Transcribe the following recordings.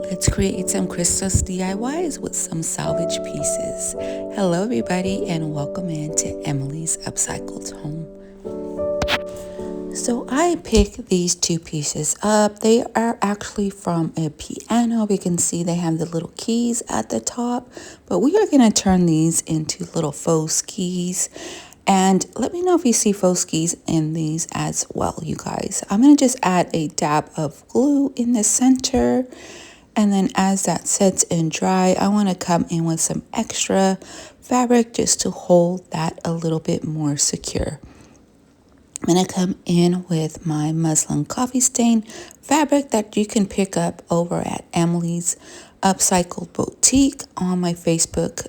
Let's create some Christmas DIYs with some salvage pieces. Hello everybody and welcome into Emily's Upcycled home. So I picked these two pieces up. They are actually from a piano. We can see they have the little keys at the top, but we are going to turn these into little faux keys. And let me know if you see faux keys in these as well, you guys. I'm going to just add a dab of glue in the center. And then as that sets and dry, I want to come in with some extra fabric just to hold that a little bit more secure. I'm going to come in with my muslin coffee stain fabric that you can pick up over at Emily's Upcycled Boutique on my Facebook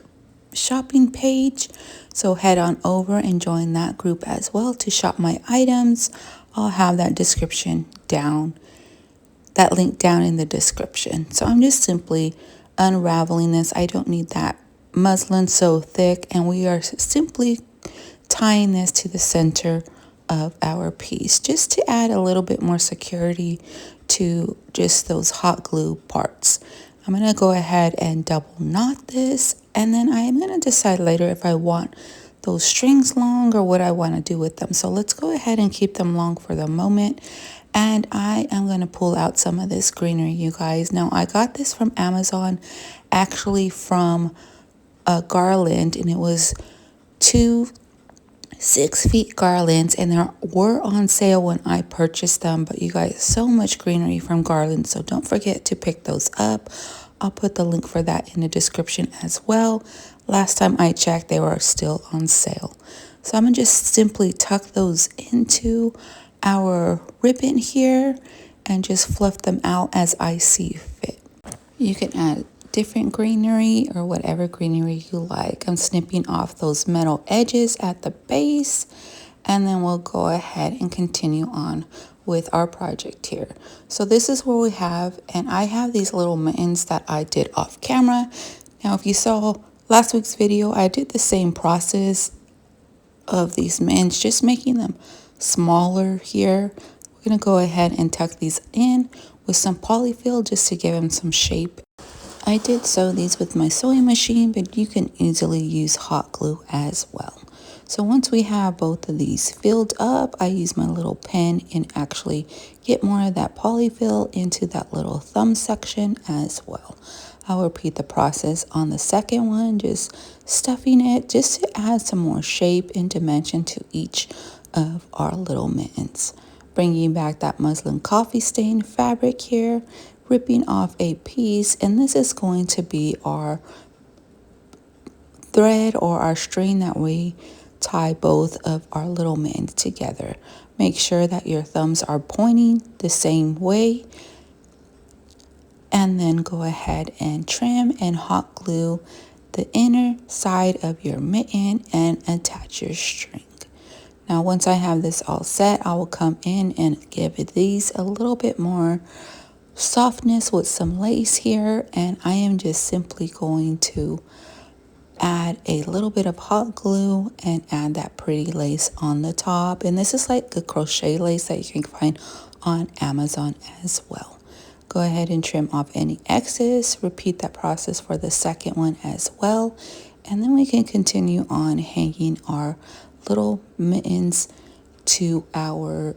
shopping page. So head on over and join that group as well to shop my items. I'll have that description down, that link down in the description. So I'm just simply unraveling this. I don't need that muslin so thick, and we are simply tying this to the center of our piece just to add a little bit more security to just those hot glue parts. I'm going to go ahead and double knot this, and then I am going to decide later if I want those strings long or what I want to do with them. So let's go ahead and keep them long for the moment. And I am going to pull out some of this greenery, you guys. Now, I got this from Amazon, actually from a garland, and it was 2 6-foot garlands, and they were on sale when I purchased them. But you guys, so much greenery from garlands, so don't forget to pick those up. I'll put the link for that in the description as well. Last time I checked, they were still on sale. So I'm going to just simply tuck those into our ribbon here and just fluff them out as I see fit. You can add different greenery or whatever greenery you like. I'm snipping off those metal edges at the base, and then we'll go ahead and continue on with our project here. So this is what we have, and I have these little mittens that I did off camera. Now, if you saw last week's video, I did the same process of these mittens, just making them smaller here. We're going to go ahead and tuck these in with some polyfill just to give them some shape. I did sew these with my sewing machine, but you can easily use hot glue as well. So once we have both of these filled up, I use my little pen and actually get more of that polyfill into that little thumb section as well. I'll repeat the process on the second one, just stuffing it just to add some more shape and dimension to each of our little mittens. Bringing back that muslin coffee stain fabric here, ripping off a piece, and this is going to be our thread or our string that we tie both of our little mittens together. Make sure that your thumbs are pointing the same way, and then go ahead and trim and hot glue the inner side of your mitten and attach your string. Now, once I have this all set, I will come in and give these a little bit more softness with some lace here, and I am just simply going to add a little bit of hot glue and add that pretty lace on the top. And this is like the crochet lace that you can find on Amazon as well. Go ahead and trim off any excess. Repeat that process for the second one as well, and then we can continue on hanging our little mittens to our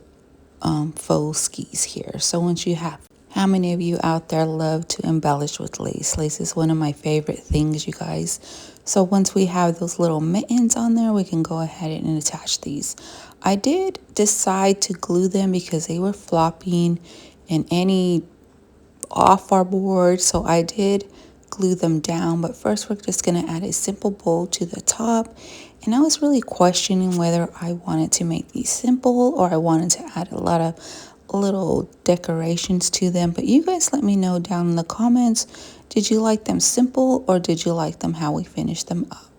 faux skis here. So once you have, how many of you out there love to embellish with lace? Lace is one of my favorite things, you guys. So once we have those little mittens on there, we can go ahead and attach these. I did decide to glue them because they were flopping in any off our board, so I did glue them down. But first, we're just going to add a simple bow to the top, and I was really questioning whether I wanted to make these simple or I wanted to add a lot of little decorations to them. But you guys let me know down in the comments, did you like them simple or did you like them how we finished them up?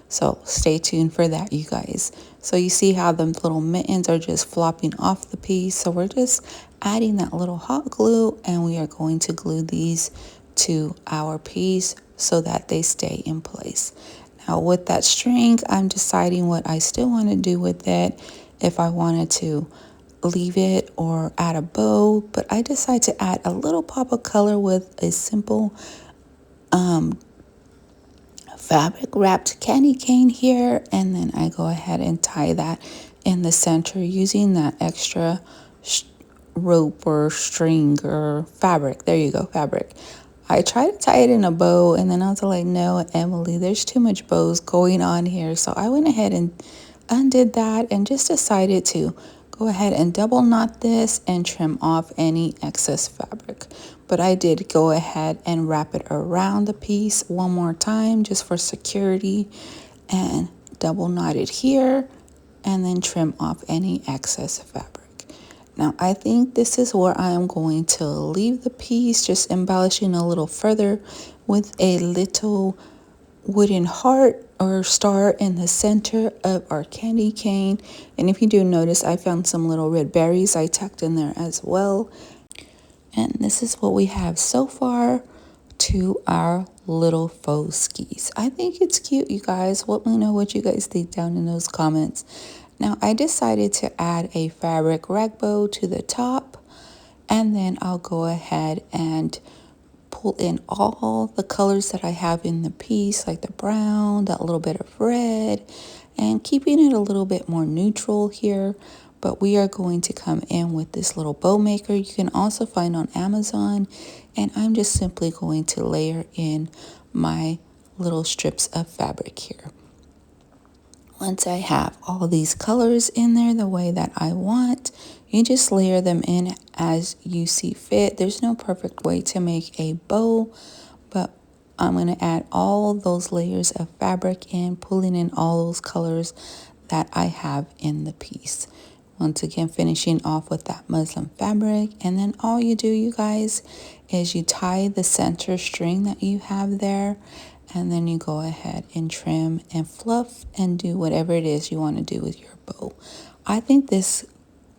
So stay tuned for that, you guys. So you see how the little mittens are just flopping off the piece. So we're just adding that little hot glue, and we are going to glue these to our piece so that they stay in place. Now with that string, I'm deciding what I still want to do with it. If I wanted to leave it or add a bow, but I decide to add a little pop of color with a simple fabric wrapped candy cane here, and then I go ahead and tie that in the center using that extra rope or string or fabric. There you go, fabric. I tried to tie it in a bow, and then I was like, no, Emily, there's too much bows going on here. So I went ahead and undid that and just decided to go ahead and double knot this and trim off any excess fabric. But I did go ahead and wrap it around the piece one more time just for security, and double knot it here and then trim off any excess fabric. Now I think this is where I am going to leave the piece, just embellishing a little further with a little wooden heart or star in the center of our candy cane. And if you do notice, I found some little red berries I tucked in there as well. And this is what we have so far to our little faux skis. I think it's cute, you guys. Let me know what you guys think down in those comments. Now I decided to add a fabric rag bow to the top, and then I'll go ahead and pull in all the colors that I have in the piece, like the brown, that little bit of red, and keeping it a little bit more neutral here. But we are going to come in with this little bow maker you can also find on Amazon, and I'm just simply going to layer in my little strips of fabric here. Once I have all these colors in there the way that I want, you just layer them in as you see fit. There's no perfect way to make a bow, but I'm going to add all those layers of fabric in, pulling in all those colors that I have in the piece. Once again, finishing off with that muslin fabric. And then all you do, you guys, is you tie the center string that you have there, and then you go ahead and trim and fluff and do whatever it is you want to do with your bow. I think this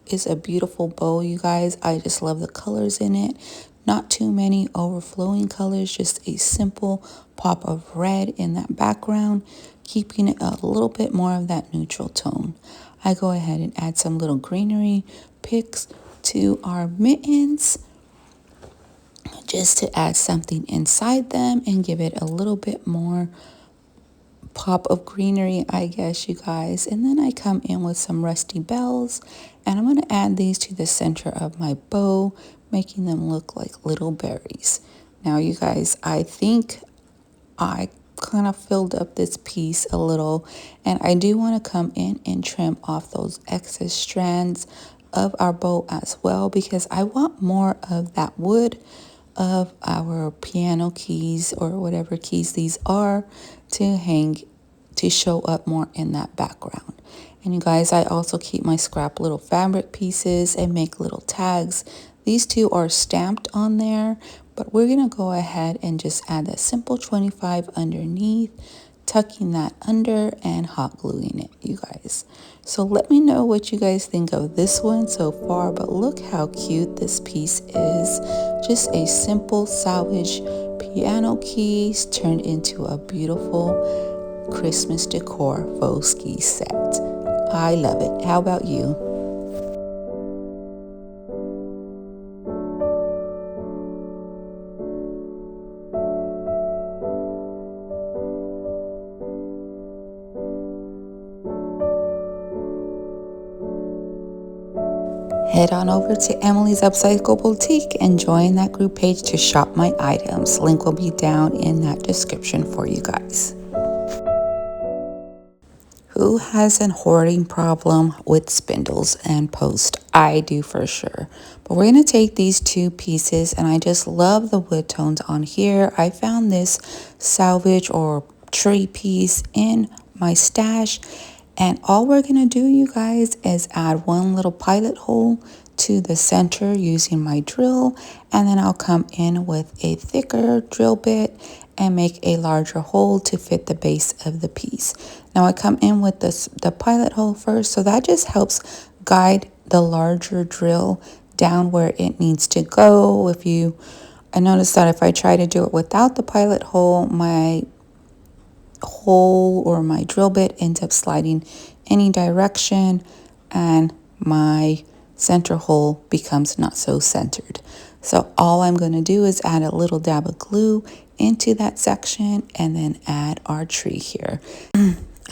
is a beautiful bow, you guys. I just love the colors in it. Not too many overflowing colors, just a simple pop of red in that background, keeping it a little bit more of that neutral tone. I go ahead and add some little greenery picks to our mittens, just to add something inside them and give it a little bit more pop of greenery, I guess, you guys. And then I come in with some rusty bells, and I'm going to add these to the center of my bow, making them look like little berries. Now, you guys, I think I kind of filled up this piece a little, and I do want to come in and trim off those excess strands of our bow as well, because I want more of that wood of our piano keys or whatever keys these are to hang, to show up more in that background. And you guys, I also keep my scrap little fabric pieces and make little tags. These two are stamped on there, but we're going to go ahead and just add that simple 25 underneath, tucking that under and hot gluing it, you guys. So let me know what you guys think of this one so far, but look how cute this piece is. Just a simple salvage piano keys turned into a beautiful Christmas decor faux ski set. I love it. How about you? Head on over to Emily's Upcycled Boutique and join that group page to shop my items. Link will be down in that description for you guys. Who has an hoarding problem with spindles and post? I do for sure. But we're going to take these two pieces, and I just love the wood tones on here. I found this salvage or tree piece in my stash, and all we're going to do, you guys, is add one little pilot hole to the center using my drill, and then I'll come in with a thicker drill bit and make a larger hole to fit the base of the piece. Now I come in with the pilot hole first, so that just helps guide the larger drill down where it needs to go. I noticed that if I try to do it without the pilot hole, my hole or my drill bit ends up sliding any direction, and my center hole becomes not so centered. So all I'm going to do is add a little dab of glue into that section and then add our tree here.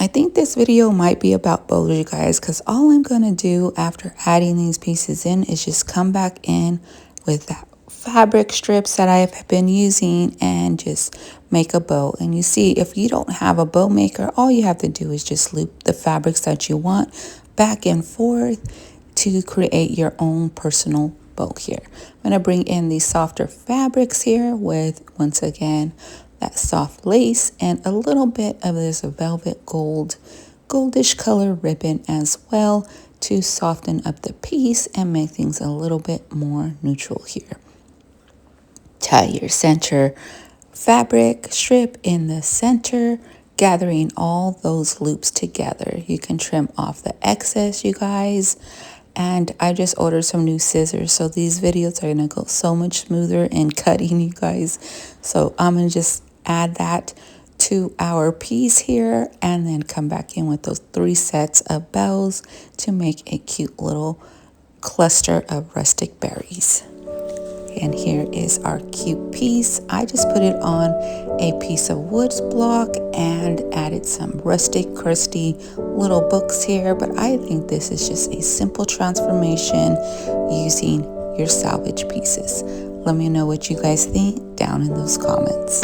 I think this video might be about bows, you guys, because all I'm going to do after adding these pieces in is just come back in with that fabric strips that I've been using and just make a bow. And you see, if you don't have a bow maker, all you have to do is just loop the fabrics that you want back and forth to create your own personal bow here. I'm going to bring in these softer fabrics here with, once again, that soft lace and a little bit of this velvet goldish color ribbon as well to soften up the piece and make things a little bit more neutral here. Tie your center fabric strip in the center, gathering all those loops together. You can trim off the excess, you guys. And I just ordered some new scissors, so these videos are gonna go so much smoother in cutting, you guys. So I'm gonna just add that to our piece here and then come back in with those 3 sets of bells to make a cute little cluster of rustic berries. And here is our cute piece. I just put it on a piece of wood block and added some rustic, crusty little books here. But I think this is just a simple transformation using your salvage pieces. Let me know what you guys think down in those comments.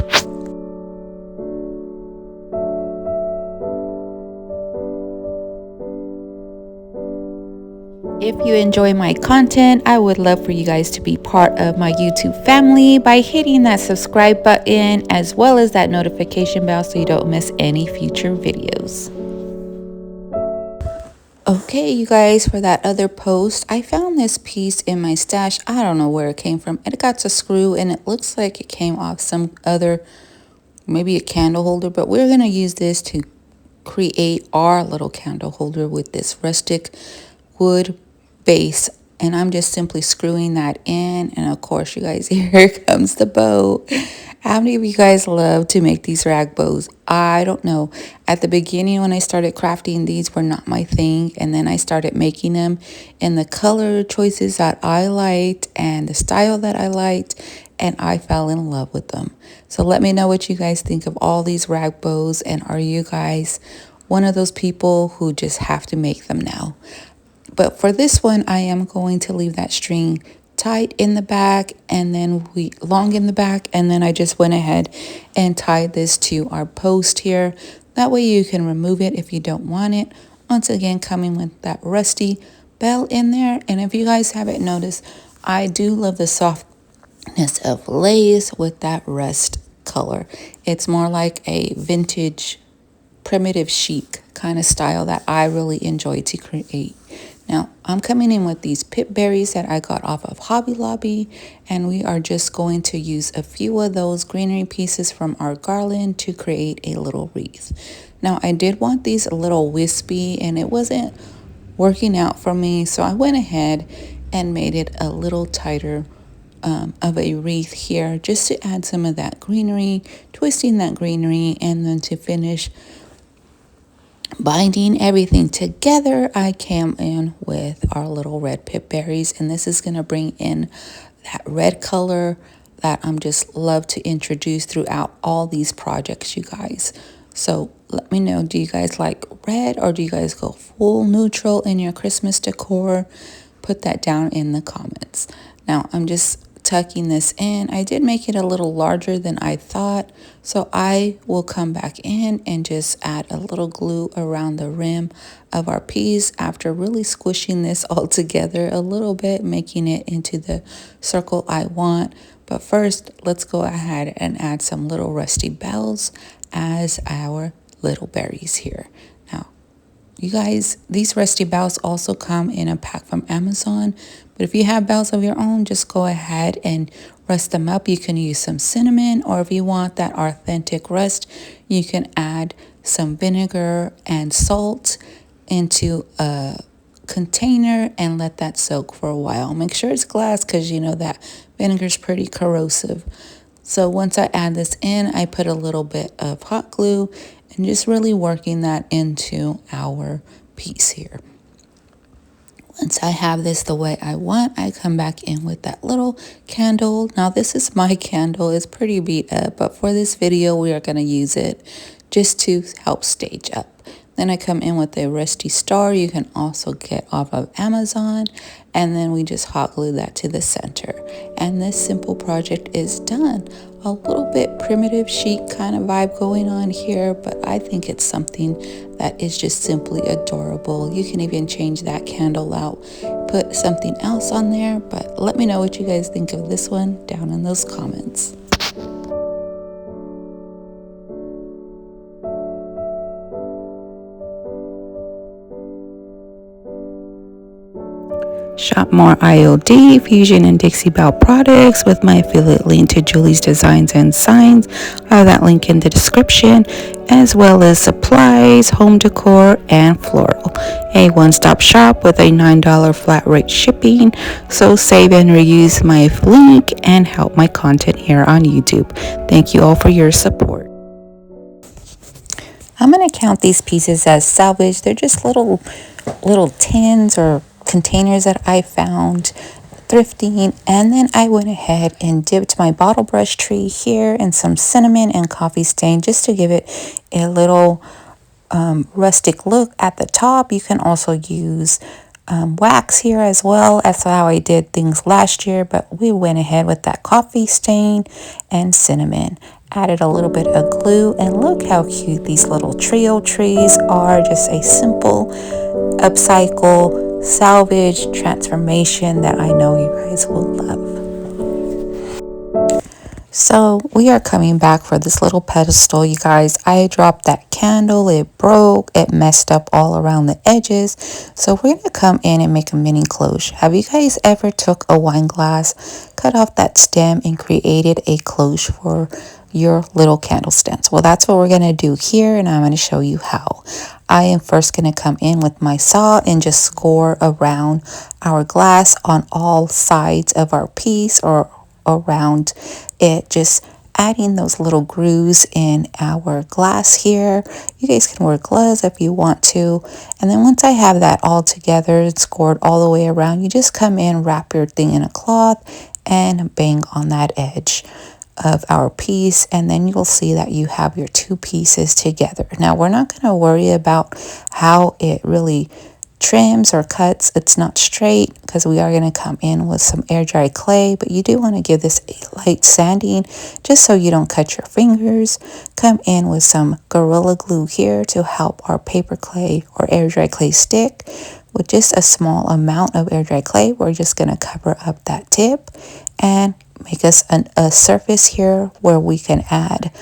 If you enjoy my content, I would love for you guys to be part of my YouTube family by hitting that subscribe button as well as that notification bell so you don't miss any future videos. Okay, you guys, for that other post, I found this piece in my stash. I don't know where it came from. It got a screw and it looks like it came off some other, maybe a candle holder, but we're going to use this to create our little candle holder with this rustic wood base, and I'm just simply screwing that in. And of course, you guys, here comes the bow. How many of you guys love to make these rag bows? I don't know. At the beginning, when I started crafting, these were not my thing, and then I started making them in the color choices that I liked and the style that I liked, and I fell in love with them. So let me know what you guys think of all these rag bows, and are you guys one of those people who just have to make them now? But for this one, I am going to leave that string tight in the back and then long in the back. And then I just went ahead and tied this to our post here. That way you can remove it if you don't want it. Once again, coming with that rusty bell in there. And if you guys haven't noticed, I do love the softness of lace with that rust color. It's more like a vintage, primitive chic kind of style that I really enjoy to create. Now, I'm coming in with these pip berries that I got off of Hobby Lobby, and we are just going to use a few of those greenery pieces from our garland to create a little wreath. Now, I did want these a little wispy, and it wasn't working out for me, so I went ahead and made it a little tighter of a wreath here, just to add some of that greenery, twisting that greenery, and then to finish binding everything together, I came in with our little red pip berries, and this is going to bring in that red color that I'm just love to introduce throughout all these projects, you guys. So let me know, do you guys like red or do you guys go full neutral in your Christmas decor? Put that down in the comments. Now I'm just tucking this in. I did make it a little larger than I thought, so I will come back in and just add a little glue around the rim of our piece after really squishing this all together a little bit, making it into the circle I want. But first, let's go ahead and add some little rusty bells as our little berries here. Now, you guys, these rusty bells also come in a pack from Amazon. But if you have bells of your own, just go ahead and rust them up. You can use some cinnamon, or if you want that authentic rust, you can add some vinegar and salt into a container and let that soak for a while. Make sure it's glass because you know that vinegar is pretty corrosive. So once I add this in, I put a little bit of hot glue and just really working that into our piece here. Once I have this the way I want, I come back in with that little candle. Now this is my candle. It's pretty beat up, but for this video, we are going to use it just to help stage up. Then I come in with a Rusty star you can also get off of Amazon. And then we just hot glue that to the center. And this simple project is done. A little bit primitive chic kind of vibe going on here, but I think it's something that is just simply adorable. You can even change that candle out, put something else on there, but let me know what you guys think of this one down in those comments. Shop more IOD, Fusion, and Dixie Belle products with my affiliate link to Julie's Designs and Signs. I have that link in the description, as well as supplies, home decor, and floral. A one-stop shop with a $9 flat rate shipping. So save and reuse my link and help my content here on YouTube. Thank you all for your support. I'm going to count these pieces as salvage. They're just little tins or containers that I found thrifting, and then I went ahead and dipped my bottle brush tree here in some cinnamon and coffee stain just to give it a little rustic look at the top. You can also use wax here as well. That's how I did things last year, but we went ahead with that coffee stain and cinnamon. Added a little bit of glue, and look how cute these little trio trees are. Just a simple upcycle salvage transformation that I know you guys will love. So we are coming back for this little pedestal, you guys. I dropped that candle, it broke, it messed up all around the edges. So we're gonna come in and make a mini cloche. Have you guys ever took a wine glass, cut off that stem, and created a cloche for your little candle stands? Well, that's what we're gonna do here, and I'm gonna show you how. I am first gonna come in with my saw and just score around our glass on all sides of our piece or around it, just adding those little grooves in our glass here. You guys can wear gloves if you want to. And then once I have that all together and scored all the way around, you just come in, wrap your thing in a cloth, and bang on that edge of our piece, and then you'll see that you have your two pieces together. Now we're not going to worry about how it really trims or cuts. It's not straight because we are going to come in with some air dry clay, but you do want to give this a light sanding just so you don't cut your fingers. Come in with some Gorilla Glue here to help our paper clay or air dry clay stick. With just a small amount of air dry clay, we're just going to cover up that tip and make us a surface here where we can add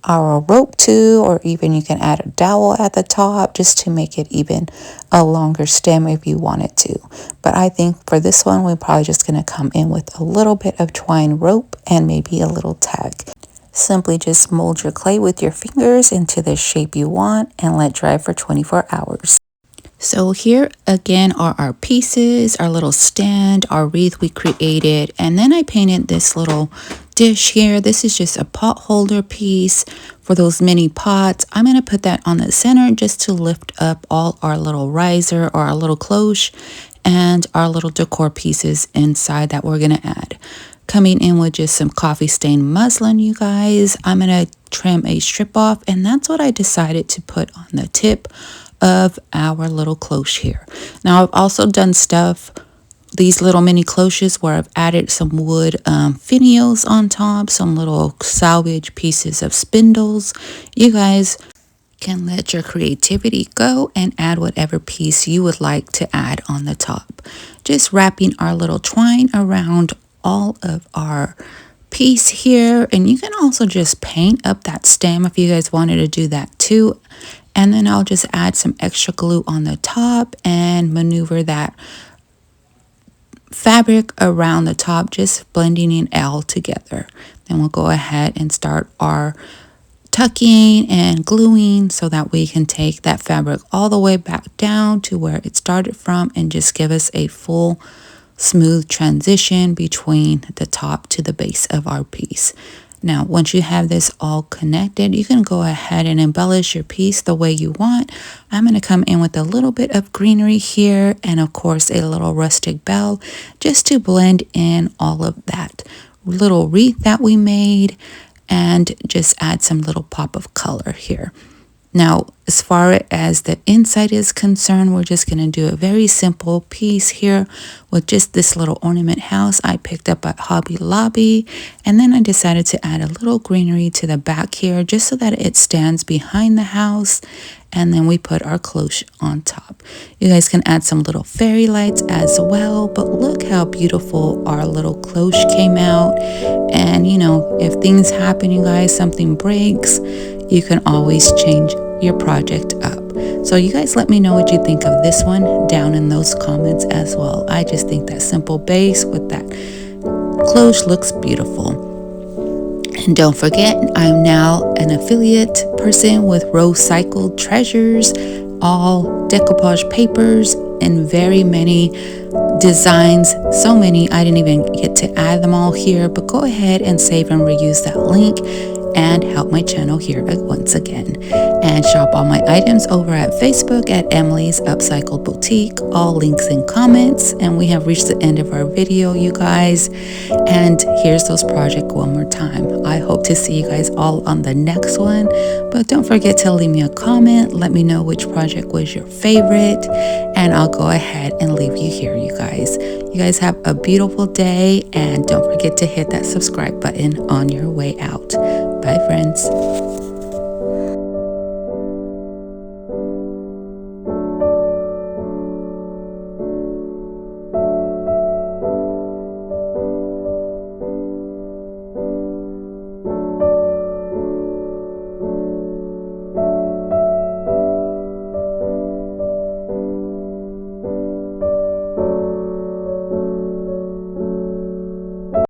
our rope to, or even you can add a dowel at the top just to make it even a longer stem if you wanted to. But I think for this one, we're probably just going to come in with a little bit of twine rope and maybe a little tag. Simply just mold your clay with your fingers into the shape you want and let dry for 24 hours. So here again are our pieces, our little stand, our wreath we created, and then I painted this little dish here. This is just a pot holder piece for those mini pots. I'm going to put that on the center just to lift up all our little riser or our little cloche and our little decor pieces inside that we're going to add. Coming in with just some coffee stained muslin, you guys. I'm going to trim a strip off, and that's what I decided to put on the tip of our little cloche here. Now I've also done stuff, these little mini cloches, where I've added some wood finials on top, some little salvage pieces of spindles. You guys can let your creativity go and add whatever piece you would like to add on the top. Just wrapping our little twine around all of our piece here, and you can also just paint up that stem if you guys wanted to do that too. And then I'll just add some extra glue on the top and maneuver that fabric around the top, just blending it all together. Then we'll go ahead and start our tucking and gluing so that we can take that fabric all the way back down to where it started from and just give us a full smooth transition between the top to the base of our piece. Now, once you have this all connected, you can go ahead and embellish your piece the way you want. I'm going to come in with a little bit of greenery here and of course a little rustic bell just to blend in all of that little wreath that we made and just add some little pop of color here. Now, as far as the inside is concerned, we're just going to do a very simple piece here with just this little ornament house I picked up at Hobby Lobby. And then I decided to add a little greenery to the back here just so that it stands behind the house. And then we put our cloche on top. You guys can add some little fairy lights as well. But look how beautiful our little cloche came out. And, you know, if things happen, you guys, something breaks, you can always change your project up. So you guys let me know what you think of this one down in those comments as well. I just think that simple base with that cloche looks beautiful. And don't forget, I'm now an affiliate person with Upcycled Treasures, all decoupage papers and very many designs, so many I didn't even get to add them all here, but go ahead and save and reuse that link and help my channel here once again. And shop all my items over at Facebook at Emily's Upcycled Boutique, all links in comments. And we have reached the end of our video, you guys, and here's those projects one more time. I hope to see you guys all on the next one, but don't forget to leave me a comment. Let me know which project was your favorite, and I'll go ahead and leave you here, you guys. You guys have a beautiful day, and don't forget to hit that subscribe button on your way out. Bye, friends.